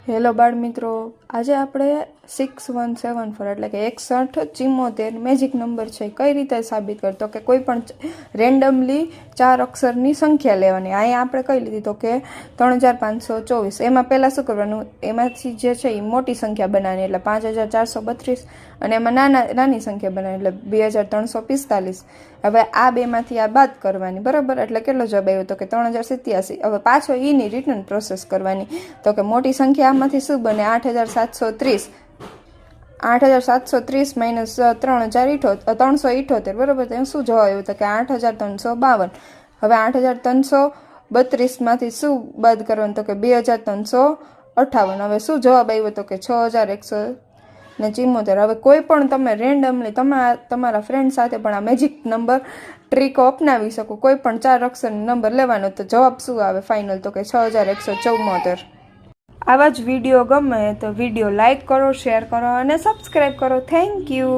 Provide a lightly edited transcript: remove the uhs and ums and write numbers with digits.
Hello બાળ મિત્રો, આજે આપણે 6174 એટલે કે 6174 મેજિક નંબર છે કઈ રીતે સાબિત કરતો કે કોઈ પણ રેન્ડમલી 4 અક્ષરની સંખ્યા લેવાની. અહીંયા આપણે કઈ લીધી તો કે 3524. એમાં પહેલાં શું કરવાનું, એમાંથી જે છે એ મોટી સંખ્યા બનાવવાની એટલે 5432 અને એમાં નાની સંખ્યા બનાવવાની એટલે 2345. હવે આ બેમાંથી આ બાદ કરવાની, બરાબર. એટલે કેટલો જવાબ આવ્યો તો કે 3087. હવે પાછો એની રિટર્ન પ્રોસેસ કરવાની તો કે મોટી સંખ્યા આમાંથી શું બને 8730. 8730 માઇનસ 378, બરાબર. તો શું જવાબ આવ્યો તો કે 8352. હવે 8332માંથી શું બાદ કરવાનું તો કે 2358. હવે શું જવાબ આવ્યો તો કે 6174. હવે કોઈ પણ તમે રેન્ડમલી તમારા ફ્રેન્ડ સાથે પણ આ મેજિક નંબર ટ્રીકો અપનાવી શકો. કોઈ પણ 4 અક્ષરનો નંબર લેવાનો તો જવાબ શું આવે ફાઇનલ તો કે 6174. આવા જ વિડીયો ગમે તો વિડીયો લાઈક કરો, શેર કરો અને સબસ્ક્રાઈબ કરો. Thank you.